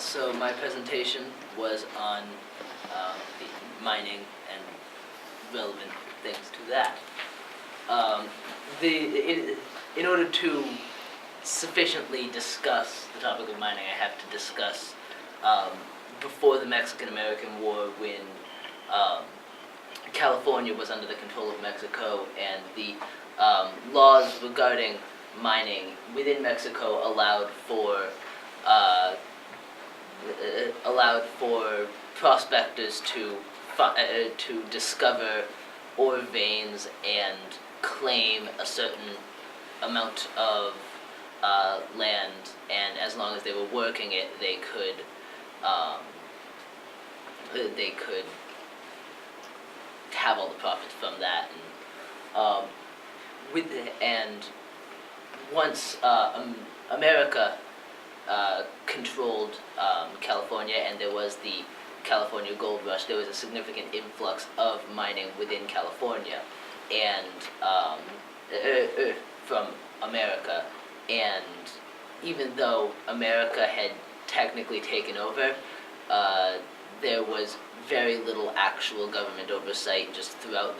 So my presentation was on the mining and relevant things to that. In order to sufficiently discuss the topic of mining, I have to discuss before the Mexican-American War, when California was under the control of Mexico, and the laws regarding mining within Mexico allowed for prospectors to discover ore veins and claim a certain amount of land, and as long as they were working it, they could have all the profits from that. And once America controlled California, and there was the California Gold Rush, there was a significant influx of mining within California, and from America. And even though America had technically taken over, there was very little actual government oversight just throughout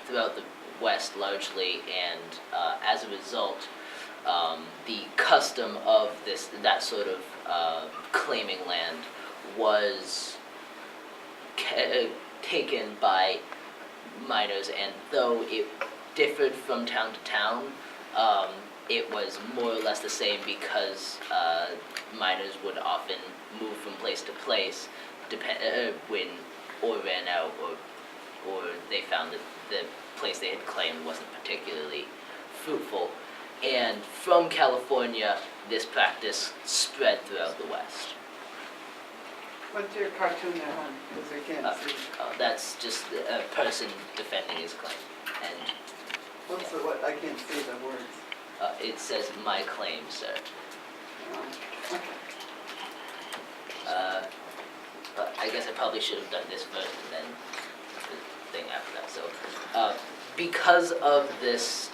the West largely, and as a result, the custom of that sort of claiming land was taken by miners, and though it differed from town to town, it was more or less the same, because miners would often move from place to place when ore ran out, or they found that the place they had claimed wasn't particularly fruitful. And from California, this practice spread throughout the West. What's your cartoon there, hon? Because I can't see. That's just a person defending his claim. And What's the what? I can't see the words. it says, "My claim, sir." Oh, okay. But I guess I probably should have done this first and then the thing after that. So, because of this,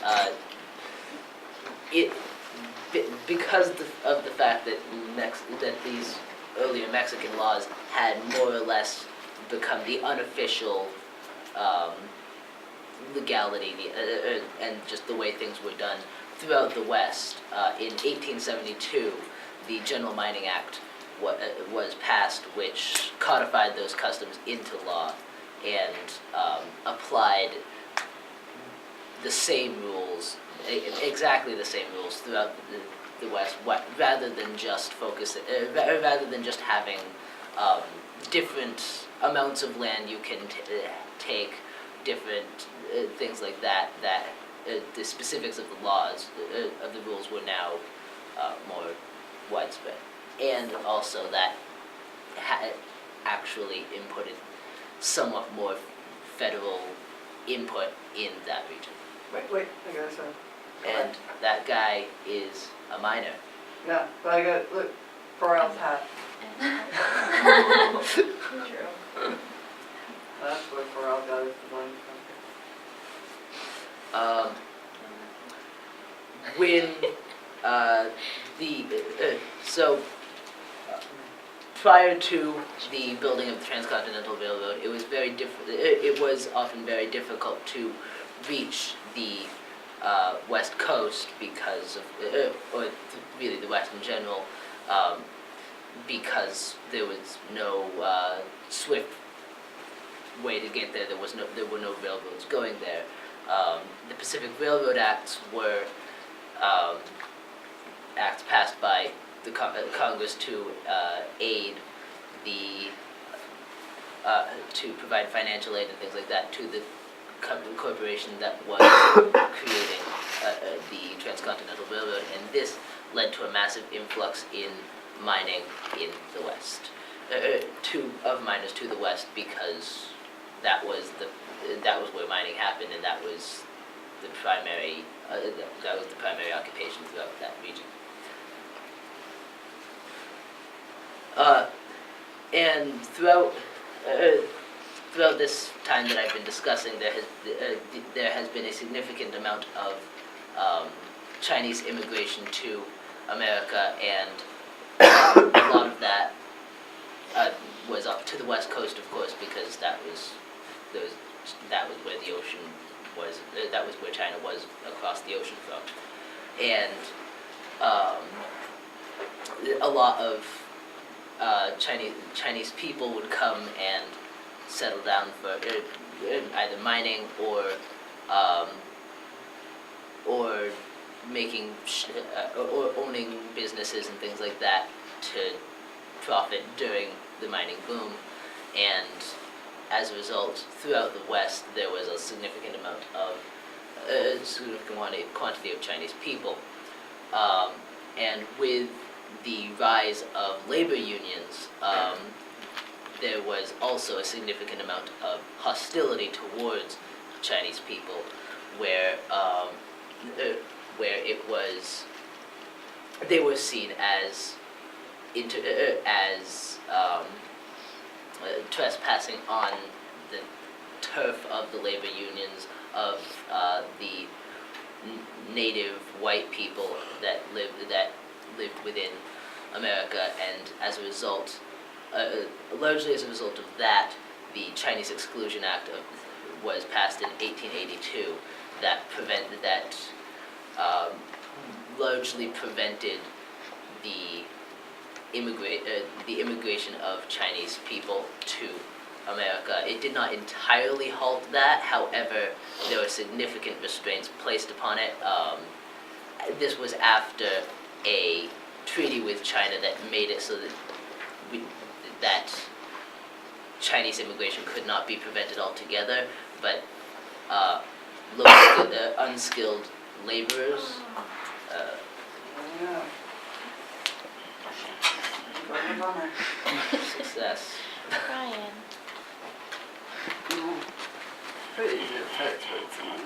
because of the fact that these earlier Mexican laws had more or less become the unofficial legality, and just the way things were done throughout the West, in 1872, the General Mining Act was passed, which codified those customs into law and applied the same rules, exactly the same rules throughout the West, rather than just having different amounts of land you can take, different things like that. The specifics of the laws of the rules were now more widespread, and also that actually inputted somewhat more federal input in that region. Wait, I got some. And that guy is a miner. Yeah, but I got, look, Pharrell's hat. True. That's what Pharrell got his money from. When prior to the building of the Transcontinental Railroad, it was very it was often very difficult to reach the West Coast because of, or really the West in general, because there was no swift way to get there. There were no railroads going there. The Pacific Railroad Acts were acts passed by the Congress to aid to provide financial aid and things like that to the corporation that was creating the Transcontinental Railroad, and this led to a massive influx in mining in the West, of miners to the West, because that was where mining happened, and that was the primary occupation throughout that region. And throughout this time that I've been discussing, there has been a significant amount of Chinese immigration to America, and a lot of that was up to the west coast, of course, because that was where the ocean was. That was where China was across the ocean from, and a lot of Chinese people would come and settle down for either mining or making or owning businesses and things like that to profit during the mining boom. And as a result, throughout the West, there was a significant quantity of Chinese people. And with the rise of labor unions, there was also a significant amount of hostility towards Chinese people, where they were seen as trespassing on the turf of the labor unions of the native white people that lived within America, and as a result, largely as a result of that, the Chinese Exclusion Act was passed in 1882 that largely prevented the immigration of Chinese people to America. It did not entirely halt that, however, there were significant restraints placed upon it. This was after a treaty with China that made it so that Chinese immigration could not be prevented altogether, but unskilled laborers. Yeah. Bummer. Success. Brian. No. Pretty good, that's what it's on.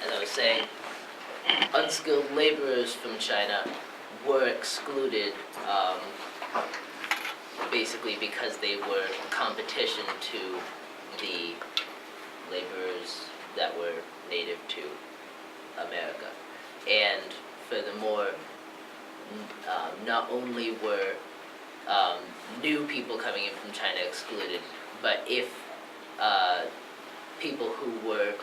As I was saying, unskilled laborers from China were excluded, basically because they were competition to the laborers that were native to America. And furthermore, not only were new people coming in from China excluded, but if people who were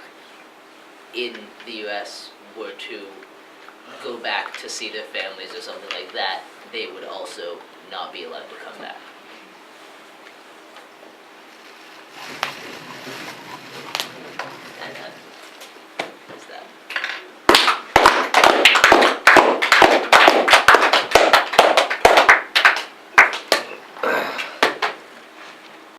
in the U.S. were to go back to see their families or something like that, they would also not be allowed to come back.